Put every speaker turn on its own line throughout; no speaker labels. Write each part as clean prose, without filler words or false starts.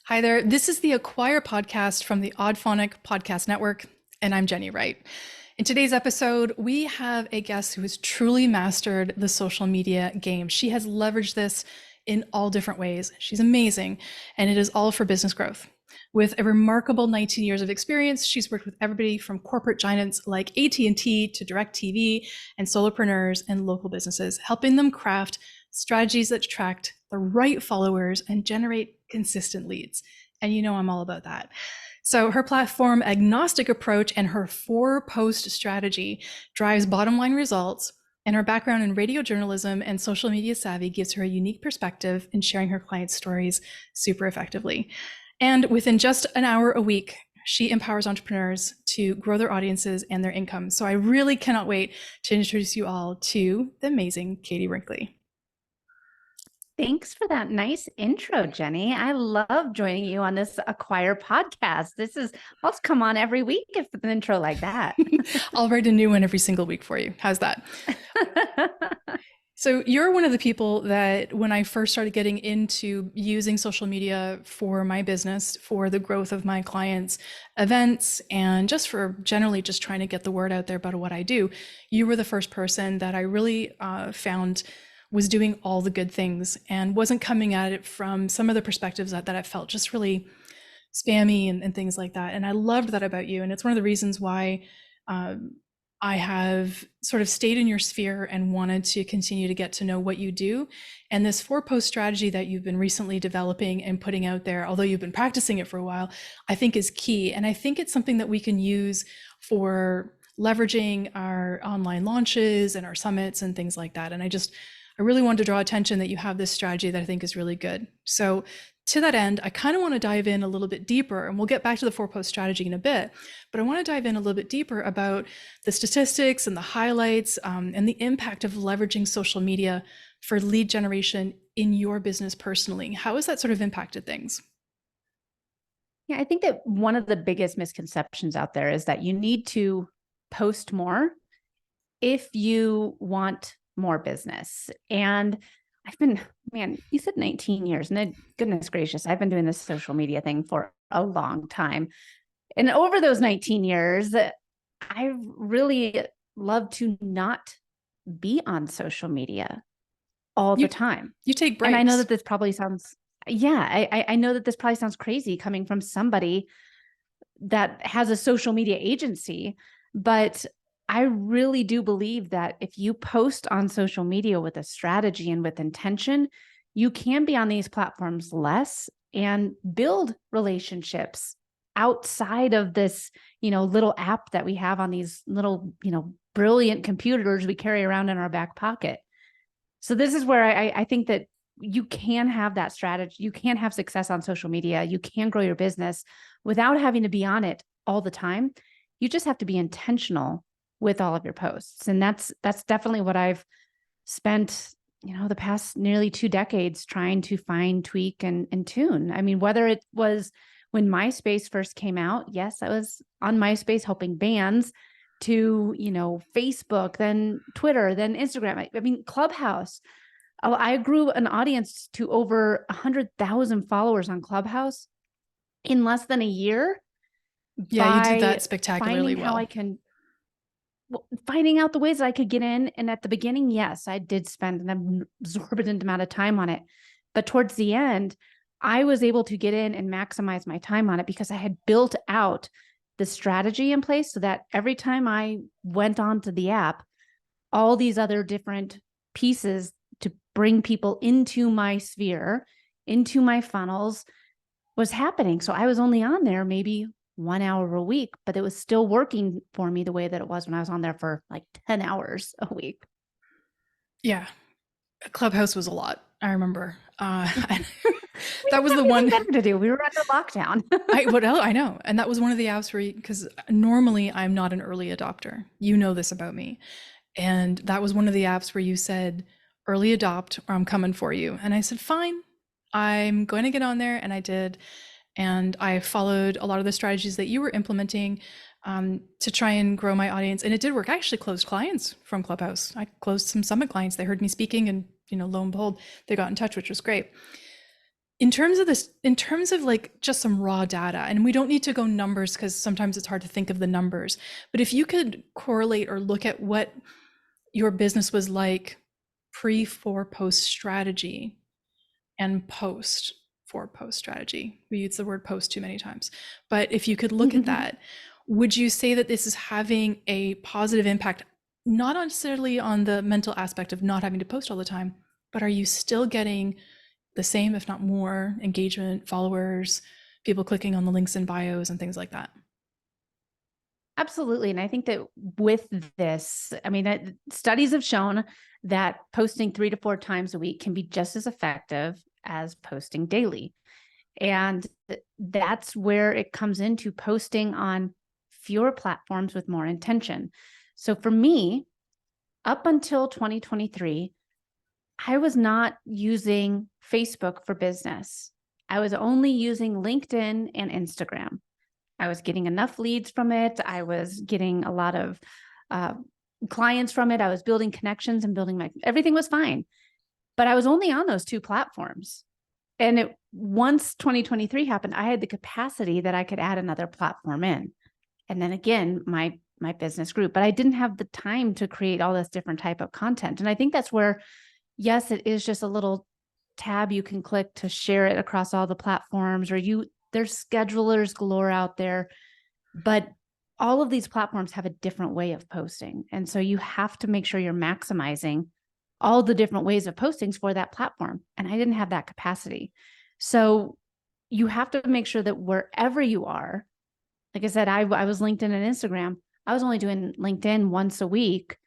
Hi there. This is the Acquire podcast from the Oddphonic Podcast Network, and I'm Jenny Wright. In today's episode, we have a guest who has truly mastered the social media game. She has leveraged this in all different ways. She's amazing, and it is all for business growth. With a remarkable 19 years of experience, she's worked with everybody from corporate giants like AT&T to DirecTV and solopreneurs and local businesses, helping them craft strategies that attract the right followers and generate consistent leads. And you know I'm all about that. So her platform agnostic approach and her 4-post strategy drives bottom line results, and her background in radio journalism and social media savvy gives her a unique perspective in sharing her clients' stories super effectively. And within just an hour a week, she empowers entrepreneurs to grow their audiences and their income. So I really cannot wait to introduce you all to the amazing Katie Brinkley.
Thanks for that nice intro, Jenny. I love joining you on this Acquire podcast. I'll come on every week if an intro like that.
I'll write a new one every single week for you. How's that? So you're one of the people that when I first started getting into using social media for my business, for the growth of my clients' events, and just for generally just trying to get the word out there about what I do, you were the first person that I really found was doing all the good things and wasn't coming at it from some of the perspectives that I felt just really spammy and things like that. And I loved that about you. And it's one of the reasons why I have sort of stayed in your sphere and wanted to continue to get to know what you do. And this 4-post strategy that you've been recently developing and putting out there, although you've been practicing it for a while, I think is key. And I think it's something that we can use for leveraging our online launches and our summits and things like that. And I really wanted to draw attention that you have this strategy that I think is really good. So to that end, I kind of want to dive in a little bit deeper, and we'll get back to the 4-post strategy in a bit, but I want to dive in a little bit deeper about the statistics and the highlights and the impact of leveraging social media for lead generation in your business personally. How has that sort of impacted things?
Yeah, I think that one of the biggest misconceptions out there is that you need to post more if you want more business. And you said 19 years, and goodness gracious, I've been doing this social media thing for a long time. And over those 19 years, I really love to not be on social media all the time.
You take breaks.
And I know that this probably sounds, I know that this probably sounds crazy coming from somebody that has a social media agency, but I really do believe that if you post on social media with a strategy and with intention, you can be on these platforms less and build relationships outside of this, little app that we have on these little, brilliant computers we carry around in our back pocket. So this is where I think that you can have that strategy. You can have success on social media. You can grow your business without having to be on it all the time. You just have to be intentional with all of your posts. And that's definitely what I've spent, the past nearly 2 decades trying to fine tweak and tune. I mean, whether it was when MySpace first came out, yes, I was on MySpace helping bands, to, Facebook, then Twitter, then Instagram. I mean, Clubhouse. I grew an audience to over 100,000 followers on Clubhouse in less than a year.
Yeah, you did that spectacularly well.
Finding out the ways that I could get in. And at the beginning, yes, I did spend an exorbitant amount of time on it. But towards the end, I was able to get in and maximize my time on it because I had built out the strategy in place so that every time I went onto the app, all these other different pieces to bring people into my sphere, into my funnels was happening. So I was only on there maybe 1 hour a week, but it was still working for me the way that it was when I was on there for like 10 hours a week.
Yeah. Clubhouse was a lot. I remember. That was the one
better to do. We were under lockdown.
I know. And that was one of the apps where, because normally I'm not an early adopter. You know this about me. And that was one of the apps where you said, early adopt or I'm coming for you. And I said, fine, I'm going to get on there. And I did. And I followed a lot of the strategies that you were implementing to try and grow my audience. And it did work. I actually closed clients from Clubhouse. I closed some summit clients. They heard me speaking and, lo and behold, they got in touch, which was great. in terms of like just some raw data, and we don't need to go numbers because sometimes it's hard to think of the numbers, but if you could correlate or look at what your business was like pre, for, post strategy and post, for, post strategy. We use the word post too many times. But if you could look at that, would you say that this is having a positive impact, not necessarily on the mental aspect of not having to post all the time, but are you still getting the same, if not more, engagement, followers, people clicking on the links in bios and things like that?
Absolutely. And I think that with this, I mean, studies have shown that posting 3 to 4 times a week can be just as effective as posting daily. And that's where it comes into posting on fewer platforms with more intention. So for me, up until 2023, I was not using Facebook for business. I was only using LinkedIn and Instagram. I was getting enough leads from it. I was getting a lot of clients from it. I was building connections and everything was fine. But I was only on those 2 platforms. And once 2023 happened, I had the capacity that I could add another platform in. And then again, my business grew, but I didn't have the time to create all this different type of content. And I think that's where, yes, it is just a little tab you can click to share it across all the platforms, or there's schedulers galore out there, but all of these platforms have a different way of posting. And so you have to make sure you're maximizing all the different ways of postings for that platform. And I didn't have that capacity. So you have to make sure that wherever you are, like I said, I was LinkedIn and Instagram. I was only doing LinkedIn once a week.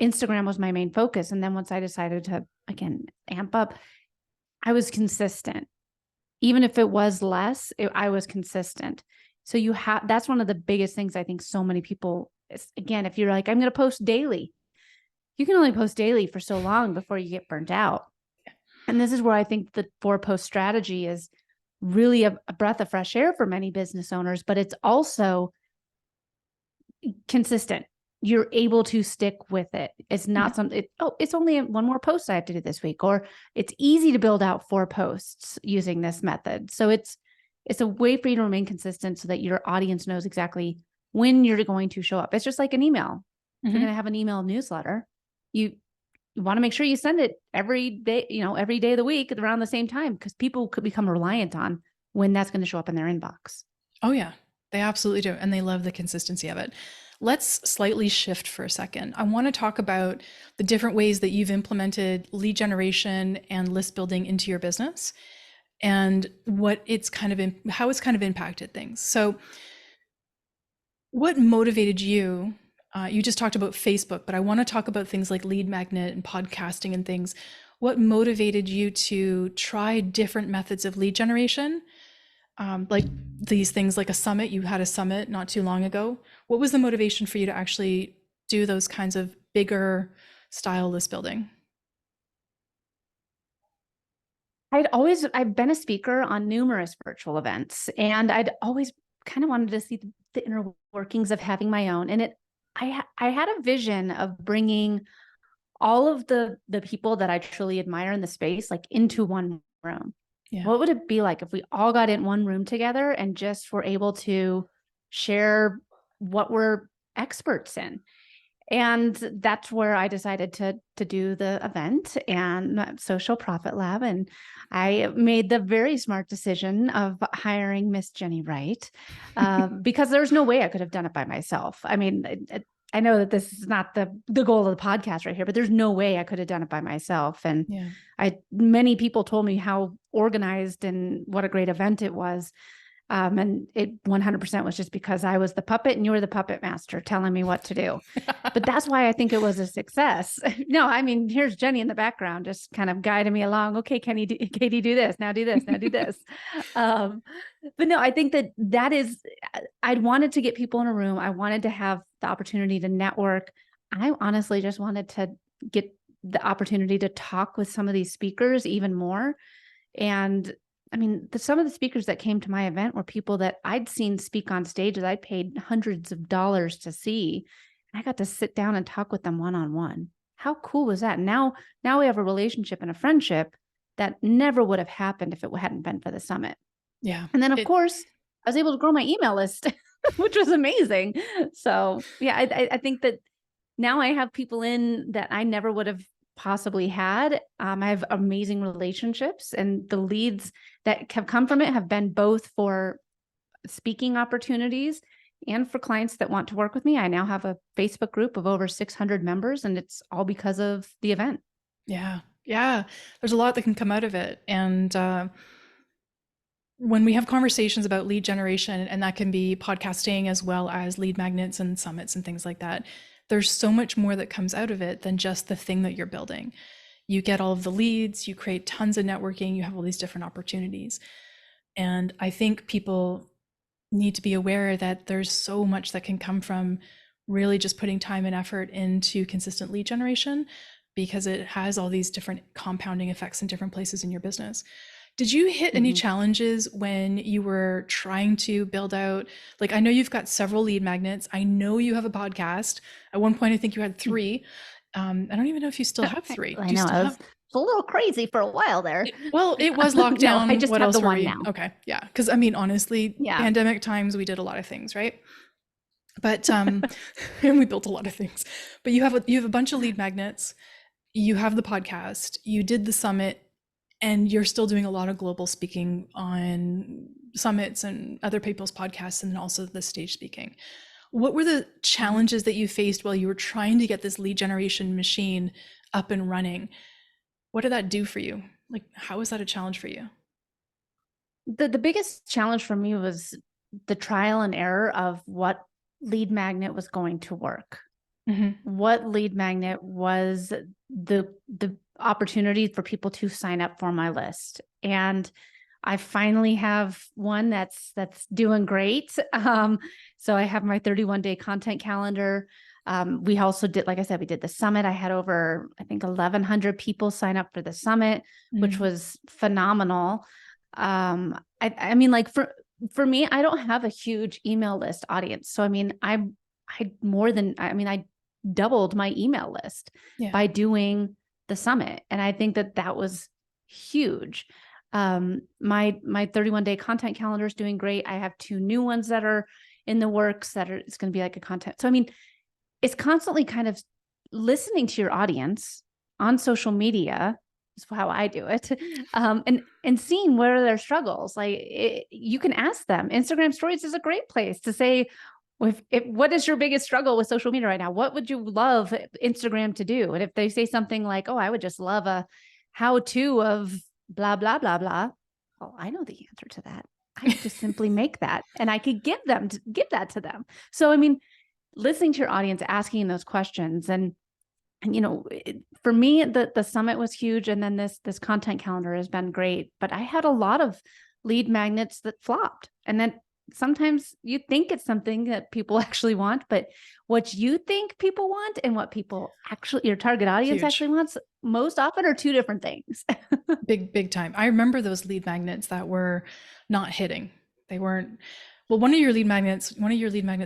Instagram was my main focus. And then once I decided to, again, amp up, I was consistent. Even if it was less, I was consistent. So that's one of the biggest things I think so many people, again, if you're like, I'm going to post daily, you can only post daily for so long before you get burnt out. And this is where I think the 4-post strategy is really a breath of fresh air for many business owners, but it's also consistent. You're able to stick with it. It's not something, it's only 1 more post I have to do this week, or it's easy to build out 4 posts using this method. So it's a way for you to remain consistent so that your audience knows exactly when you're going to show up. It's just like an email. If you're going to have an email newsletter, you want to make sure you send it every day, every day of the week around the same time, because people could become reliant on when that's going to show up in their inbox.
Oh yeah, they absolutely do. And they love the consistency of it. Let's slightly shift for a second. I want to talk about the different ways that you've implemented lead generation and list building into your business and what it's how it's kind of impacted things. So what motivated you? You just talked about Facebook, but I want to talk about things like Lead Magnet and podcasting and things. What motivated you to try different methods of lead generation? Like these things like a summit, you had a summit not too long ago. What was the motivation for you to actually do those kinds of bigger style list building?
I've been a speaker on numerous virtual events, and I'd always kind of wanted to see the inner workings of having my own. And I had a vision of bringing all of the people that I truly admire in the space, like into one room.
Yeah.
What would it be like if we all got in one room together and just were able to share what we're experts in? And that's where I decided to do the event and Social Profit Lab. And I made the very smart decision of hiring Miss Jenny Wright, because there's no way I could have done it by myself. I mean, I know that this is not the goal of the podcast right here, but there's no way I could have done it by myself. And
Yeah.
many people told me how organized and what a great event it was. And it 100% was just because I was the puppet and you were the puppet master telling me what to do. But that's why I think it was a success. No, I mean, here's Jenny in the background, just kind of guiding me along. Okay, Katie, do this. Now do this. Now do this. But no, I think that is, I'd wanted to get people in a room. I wanted to have the opportunity to network. I honestly just wanted to get the opportunity to talk with some of these speakers even more. And I mean, some of the speakers that came to my event were people that I'd seen speak on stage that I paid hundreds of dollars to see. And I got to sit down and talk with them one-on-one. How cool was that? Now we have a relationship and a friendship, that never would have happened if it hadn't been for the summit.
Yeah.
And then, of course, I was able to grow my email list, which was amazing. So, yeah, I think that now I have people in that I never would have possibly had. I have amazing relationships, and the leads that have come from it have been both for speaking opportunities and for clients that want to work with me. I now have a Facebook group of over 600 members, and it's all because of the event.
Yeah. Yeah. There's a lot that can come out of it. And when we have conversations about lead generation, and that can be podcasting as well as lead magnets and summits and things like that, there's so much more that comes out of it than just the thing that you're building. You get all of the leads, you create tons of networking, you have all these different opportunities. And I think people need to be aware that there's so much that can come from really just putting time and effort into consistent lead generation, because it has all these different compounding effects in different places in your business. Did you hit any challenges when you were trying to build out, like, I know you've got several lead magnets. I know you have a podcast. At one point, I think you had 3. I don't even know if you still have 3.
I
Do you
know,
still
I
have?
was a little crazy for a while there.
Well, it was locked
No,
down.
I just
What
have
else
the
were
one
we?
now.
Okay, yeah. Because I mean, honestly,
Yeah.
pandemic times, we did a lot of things, right? But and we built a lot of things. But you have a bunch of lead magnets. You have the podcast. You did the summit, and you're still doing a lot of global speaking on summits and other people's podcasts, and then also the stage speaking. What were the challenges that you faced while you were trying to get this lead generation machine up and running? What did that do for you? Like, how was that a challenge for you?
The biggest challenge for me was the trial and error of what lead magnet was going to work. What lead magnet was the opportunity for people to sign up for my list. And I finally have one that's doing great. So I have my 31-day content calendar. We also did, like I said, we did the summit. I had over, I think, 1,100 people sign up for the summit, which was phenomenal. I mean, like for me, I don't have a huge email list audience. So, I mean, I doubled my email list by doing the summit. And I think that was huge. My 31-day content calendar is doing great. I have 2 new ones that are in the works it's going to be like a content. So, I mean, it's constantly kind of listening to your audience on social media is how I do it. And seeing where are their struggles. Like you can ask them. Instagram stories is a great place to say, what is your biggest struggle with social media right now? What would you love Instagram to do? And if they say something like, oh, I would just love a how-to of blah, blah, blah, blah. Well, I know the answer to that. I could just simply make that and I could give that to them. So, I mean, listening to your audience, asking those questions and you know, for me, the summit was huge. And then this content calendar has been great, but I had a lot of lead magnets that flopped. And then sometimes you think it's something that people actually want, but what you think people want and what people actually, your target audience actually wants most often are 2 different things.
Big time. I remember those lead magnets that were not hitting. They weren't. Well, one of your lead magnets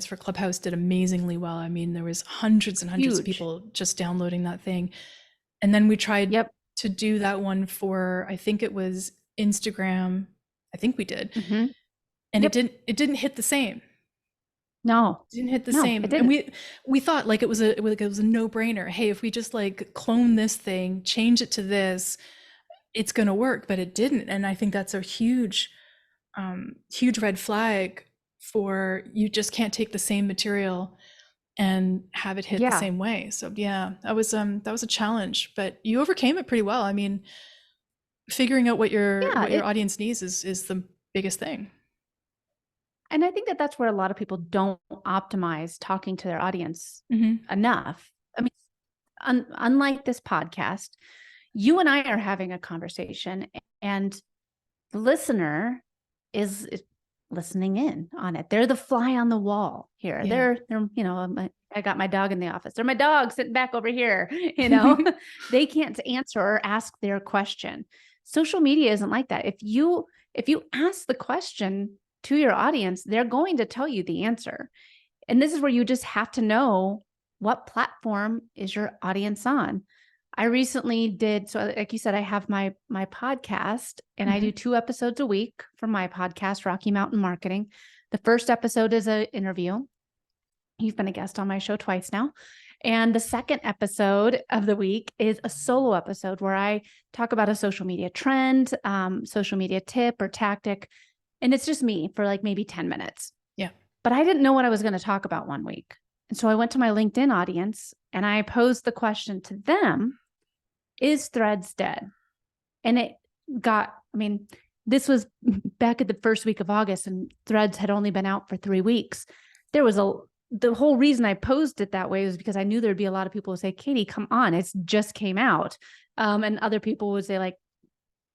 for Clubhouse did amazingly well. I mean, there was hundreds and hundreds of people just downloading that thing. And then we tried to do that one for, I think it was Instagram. I think we did. And it didn't hit the same.
No,
it didn't hit the same. And we thought like it was a no-brainer. Hey, if we just like clone this thing, change it to this, it's going to work, but it didn't. And I think that's a huge red flag for you just can't take the same material and have it hit the same way. So yeah, that was a challenge, but you overcame it pretty well. I mean, figuring out what your audience needs is the biggest thing.
And I think that's where a lot of people don't optimize talking to their audience enough. I mean, unlike this podcast, you and I are having a conversation and the listener is listening in on it. They're the fly on the wall here. They're, you know, I got my dog in the office. They're my dog sitting back over here, you know, they can't answer or ask their question. Social media isn't like that. If you ask the question to your audience, they're going to tell you the answer. And this is where you just have to know what platform is your audience on. I recently did, so like you said, I have my podcast and I do
Mhm.
2 episodes a week for my podcast, Rocky Mountain Marketing. The first episode is an interview. You've been a guest on my show twice now. And the second episode of the week is a solo episode where I talk about a social media trend, social media tip or tactic. And it's just me for like maybe 10 minutes.
Yeah.
But I didn't know what I was going to talk about one week. And so I went to my LinkedIn audience and I posed the question to them, is Threads dead? And it got, I mean, this was back at the first week of August and Threads had only been out for 3 weeks. There was the whole reason I posed it that way was because I knew there'd be a lot of people who say, Katie, come on, it's just came out. And other people would say like,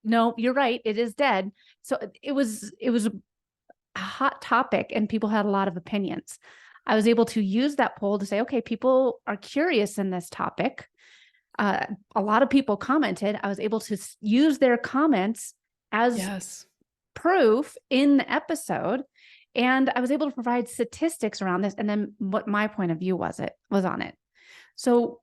no, you're right. It is dead. So it was a hot topic and people had a lot of opinions. I was able to use that poll to say, okay, people are curious in this topic. A lot of people commented. I was able to use their comments as
Yes.
proof in the episode. And I was able to provide statistics around this. And then what my point of view was on it. So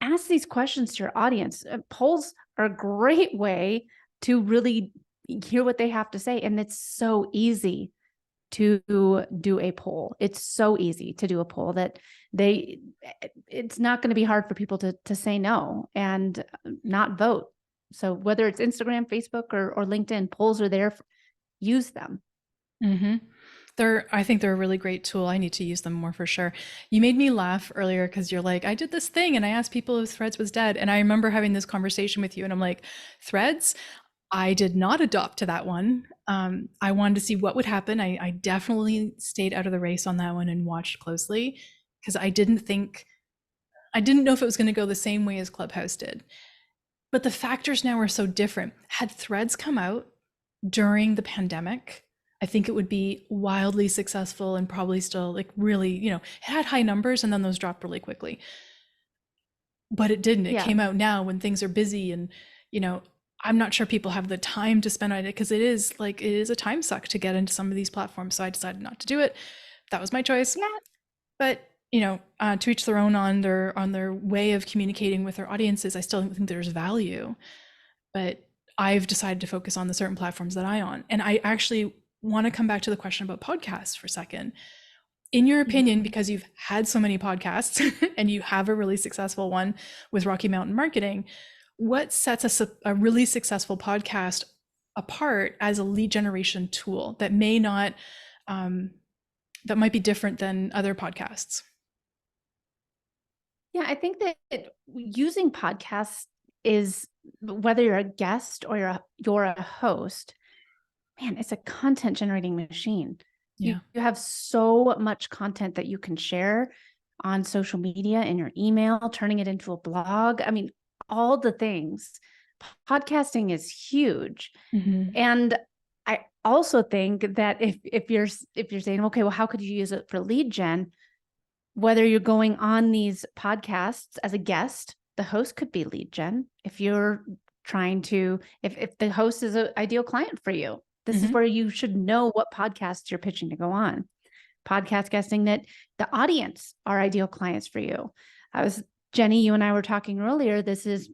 ask these questions to your audience. Polls are a great way to really hear what they have to say. And it's so easy to do a poll. It's so easy to do a poll that it's not going to be hard for people to say no and not vote. So whether it's Instagram, Facebook, or LinkedIn, polls are there. Use them.
Mm-hmm. I think they're a really great tool. I need to use them more for sure. You made me laugh earlier because you're like, I did this thing and I asked people if Threads was dead. And I remember having this conversation with you and I'm like, Threads? I did not adopt to that one. I wanted to see what would happen. I definitely stayed out of the race on that one and watched closely because I didn't know if it was going to go the same way as Clubhouse did. But the factors now are so different. Had Threads come out during the pandemic, I think it would be wildly successful and probably still like really, it had high numbers and then those dropped really quickly. But it didn't. It
Yeah.
came out now when things are busy and, I'm not sure people have the time to spend on it because it is a time suck to get into some of these platforms. So I decided not to do it. That was my choice.
Yeah.
But to each their own on their way of communicating with their audiences. I still think there's value, but I've decided to focus on the certain platforms that I'm on. And I actually want to come back to the question about podcasts for a second. In your opinion, because you've had so many podcasts and you have a really successful one with Rocky Mountain Marketing, what sets a really successful podcast apart as a lead generation tool that may not, that might be different than other podcasts?
Yeah, I think that using podcasts is, whether you're a guest or you're a host, man, it's a content generating machine.
Yeah.
You have so much content that you can share on social media, in your email, turning it into a blog. I mean, all the things. Podcasting is huge.
Mm-hmm.
And I also think that if you're saying, okay, well, how could you use it for lead gen? Whether you're going on these podcasts as a guest, the host could be lead gen. If you're trying to, if the host is an ideal client for you, this is where you should know what podcasts you're pitching to go on. Podcast guesting that the audience are ideal clients for you. Jenny, you and I were talking earlier. This is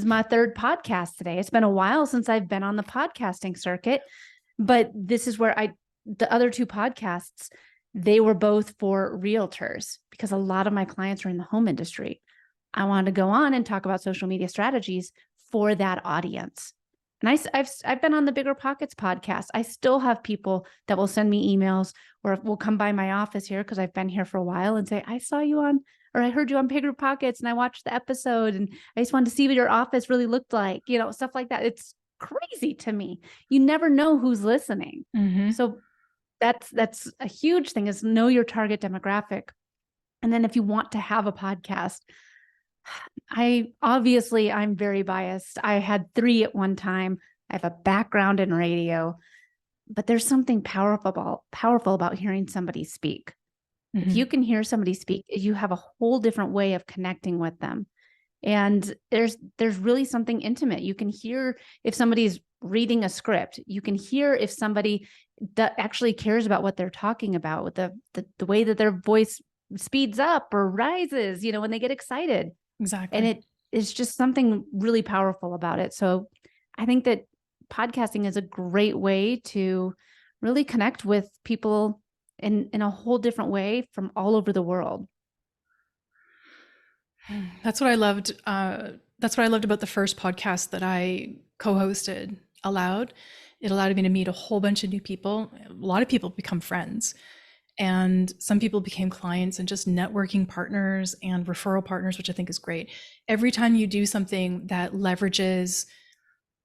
my third podcast today. It's been a while since I've been on the podcasting circuit, but this is where the other 2 podcasts, they were both for realtors because a lot of my clients are in the home industry. I wanted to go on and talk about social media strategies for that audience. And I've been on the Bigger Pockets podcast. I still have people that will send me emails or will come by my office here because I've been here for a while and say, I saw you on, or I heard you on Bigger Pockets and I watched the episode and I just wanted to see what your office really looked like, stuff like that. It's crazy to me. You never know who's listening.
Mm-hmm.
So that's a huge thing, is know your target demographic. And then if you want to have a podcast, I'm very biased. I had 3 at one time. I have a background in radio, but there's something powerful about hearing somebody speak.
Mm-hmm.
If you can hear somebody speak, you have a whole different way of connecting with them. And there's really something intimate. You can hear if somebody's reading a script. You can hear if somebody that actually cares about what they're talking about, with the way that their voice speeds up or rises, when they get excited.
Exactly.
And is just something really powerful about it. So I think that podcasting is a great way to really connect with people in a whole different way from all over the world.
That's what I loved. That's what I loved about the first podcast that I co-hosted aloud. It allowed me to meet a whole bunch of new people. A lot of people become friends, and some people became clients and just networking partners and referral partners, which I think is great. Every time you do something that leverages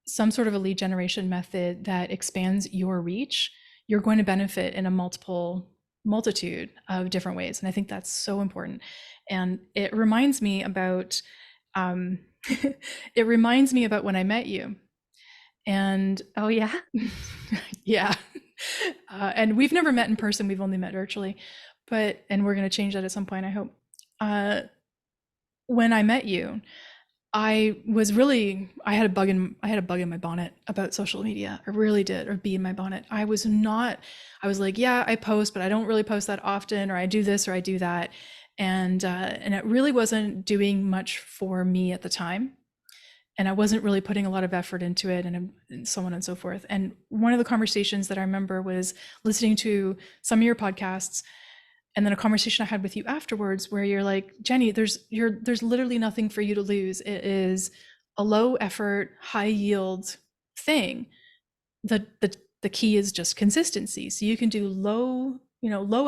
some sort of a lead generation method that expands your reach, you're going to benefit in a multitude of different ways. And I think that's so important. And it reminds me about it reminds me about when I met you. And
Oh yeah.
yeah. And we've never met in person, we've only met virtually. And we're going to change that at some point, I hope. When I met you, I had a bug in my bonnet about social media. I really did, or bee in my bonnet. I was like, yeah, I post, but I don't really post that often, or I do this or I do that. And it really wasn't doing much for me at the time. And I wasn't really putting a lot of effort into it, and so on and so forth. And one of the conversations that I remember was listening to some of your podcasts, and then a conversation I had with you afterwards where you're like, Jenny, there's literally nothing for you to lose. It is a low effort, high yield thing. The key is just consistency. So you can do low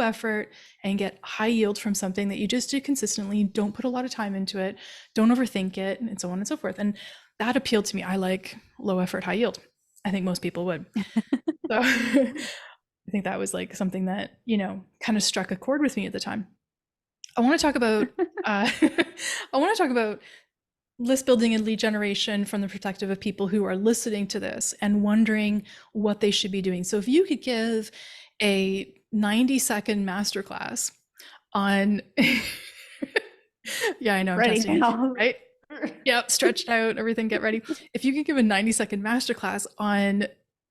effort and get high yield from something that you just do consistently. Don't put a lot of time into it. Don't overthink it, and so on and so forth. And that appealed to me. I like low effort, high yield. I think most people would. So I think that was like something that, kind of struck a chord with me at the time. I want to talk about list building and lead generation from the perspective of people who are listening to this and wondering what they should be doing. So if you could give a 90-second masterclass on yeah, I know, I'm
Ready
testing
now.
right? Yep, stretched out, everything, get ready. If you could give a 90-second masterclass on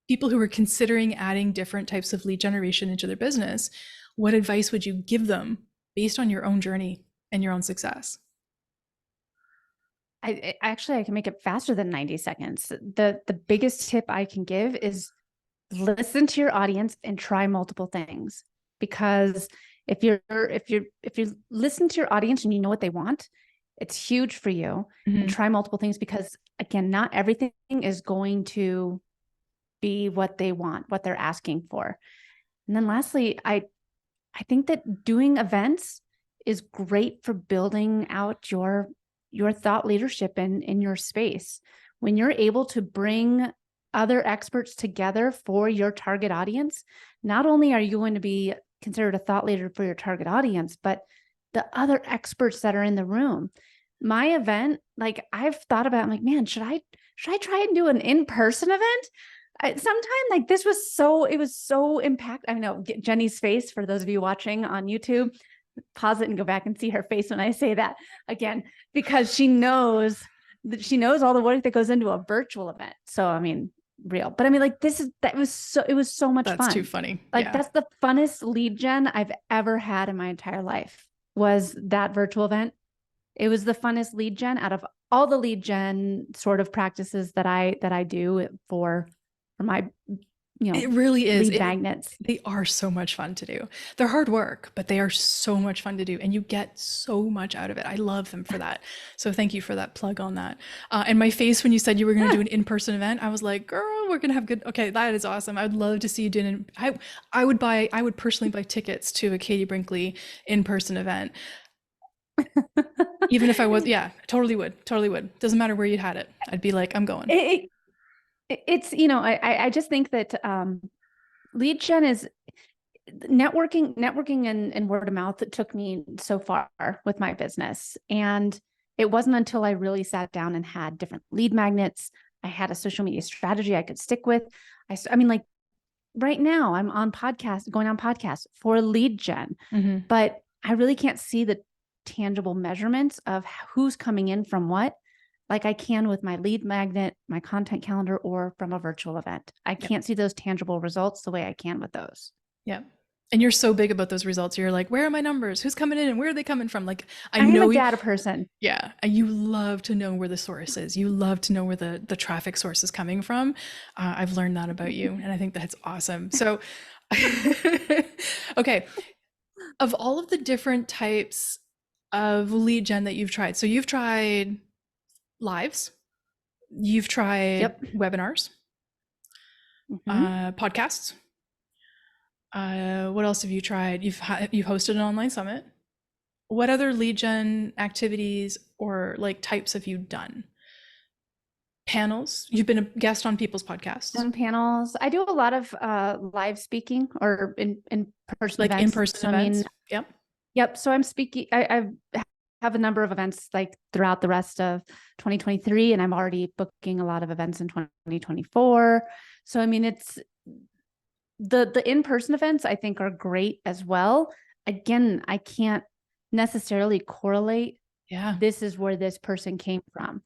people who are considering adding different types of lead generation into their business, what advice would you give them based on your own journey and your own success?
I can make it faster than 90 seconds. The biggest tip I can give is listen to your audience and try multiple things. Because if you listen to your audience and you know what they want, it's huge for you. And try multiple things, because again, not everything is going to be what they want, what they're asking for. And then lastly, I think that doing events is great for building out your thought leadership in your space. When you're able to bring other experts together for your target audience, not only are you going to be considered a thought leader for your target audience, but the other experts that are in the room. My event, like I've thought about, I'm like, man, should I try and do an in-person event? Sometime like this was it was so impactful. I know Jenny's face, for those of you watching on YouTube, pause it and go back and see her face when I say that again, because she knows all the work that goes into a virtual event. So, I mean, real, but I mean, like it was so much fun.
That's too funny.
Like
yeah.
That's the funnest lead gen I've ever had in my entire life, was that virtual event. It was the funnest lead gen out of all the lead gen sort of practices that I do for my,
it really is.
lead magnets.
They are so much fun to do. They're hard work, but they are so much fun to do, and you get so much out of it. I love them for that. So thank you for that plug on that. And my face when you said you were going to do an in-person event, I was like, girl, we're going to have good. Okay, that is awesome. I'd love to see you doing. I would personally buy tickets to a Katie Brinkley in-person event. Even if I was, yeah, totally would. Doesn't matter where you had it. I'd be like, I'm going.
It's, I just think that lead gen is networking and word of mouth that took me so far with my business. And it wasn't until I really sat down and had different lead magnets, I had a social media strategy I could stick with. I mean, like right now I'm going on podcasts for lead gen, but I really can't see the tangible measurements of who's coming in from what, like I can with my lead magnet, my content calendar, or from a virtual event. I can't see those tangible results the way I can with those.
Yeah. And you're so big about those results. You're like, where are my numbers? Who's coming in and where are they coming from? Like, I
I am a
know,
data person.
yeah, and you love to know where the source is. You love to know where the traffic source is coming from. I've learned that about you, and I think that's awesome. So, okay, of all of the different types of lead gen that you've tried, so you've tried lives, you've tried
Yep.
webinars, podcasts. What else have you tried? You've hosted an online summit. What other lead gen activities or like types have you done? Panels. You've been a guest on people's podcasts.
On panels. I do a lot of live speaking or in person
Like
events.
in-person
So I
events.
mean,
Yep.
yep. So I'm speaking. I have a number of events like throughout the rest of 2023, and I'm already booking a lot of events in 2024. So I mean, it's the in-person events I think are great as well. Again, I can't necessarily correlate
Yeah.
this is where this person came from.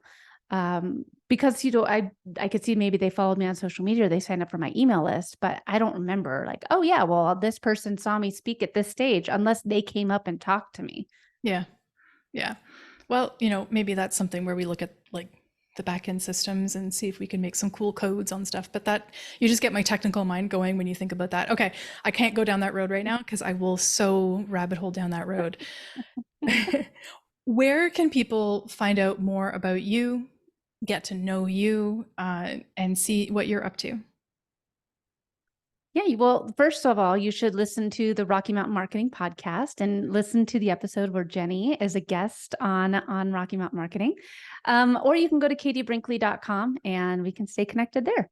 Because you know, I could see maybe they followed me on social media, or they signed up for my email list, but I don't remember like, oh yeah, well, this person saw me speak at this stage, unless they came up and talked to me.
Yeah. Yeah. Well, maybe that's something where we look at like the backend systems and see if we can make some cool codes on stuff. But that you just get my technical mind going when you think about that. Okay, I can't go down that road right now because I will so rabbit hole down that road. Where can people find out more about you, get to know you, and see what you're up to?
Yeah, well, first of all, you should listen to the Rocky Mountain Marketing podcast and listen to the episode where Jenny is a guest on Rocky Mountain Marketing. Or you can go to katiebrinkley.com and we can stay connected there.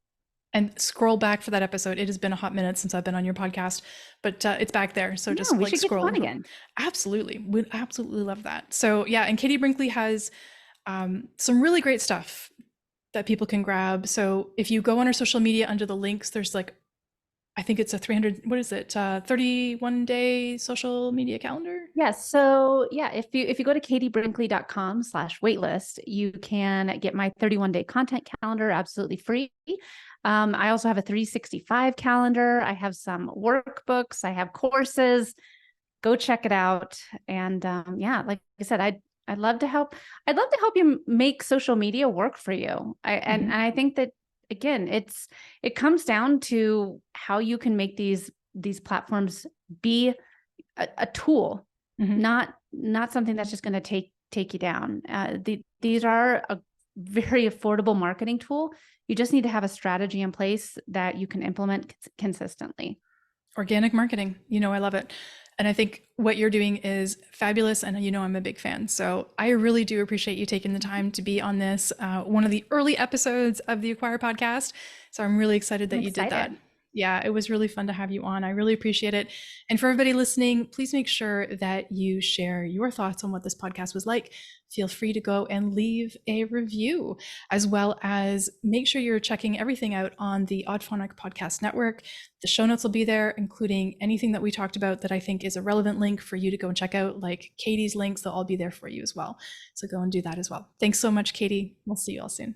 And scroll back for that episode. It has been a hot minute since I've been on your podcast, but it's back there. So
Yeah,
just
we
like
should get you
scroll.
on again.
Absolutely. Would absolutely love that. So yeah, and Katie Brinkley has some really great stuff that people can grab. So if you go on our social media under the links, there's like, I think it's a 300, what is it? 31-day social media calendar.
Yes. So yeah, if you go to katiebrinkley.com/waitlist, you can get my 31-day content calendar absolutely free. I also have a 365 calendar. I have some workbooks. I have courses. Go check it out. And yeah, like I said, I'd love to help. I'd love to help you make social media work for you. And I think that again, it comes down to how you can make these platforms be a tool,
Mm-hmm.
not something that's just going to take you down. These are a very affordable marketing tool. You just need to have a strategy in place that you can implement consistently.
Organic marketing, I love it. And I think what you're doing is fabulous. And I'm a big fan. So I really do appreciate you taking the time to be on this, one of the early episodes of the Acquire podcast. So I'm really excited that
I'm
you did that.
excited.
Yeah, it was really fun to have you on. I really appreciate it. And for everybody listening, please make sure that you share your thoughts on what this podcast was like. Feel free to go and leave a review, as well as make sure you're checking everything out on the Audphonic Podcast Network. The show notes will be there, including anything that we talked about that I think is a relevant link for you to go and check out, like Katie's links. They'll all be there for you as well. So go and do that as well. Thanks so much, Katie. We'll see you all soon.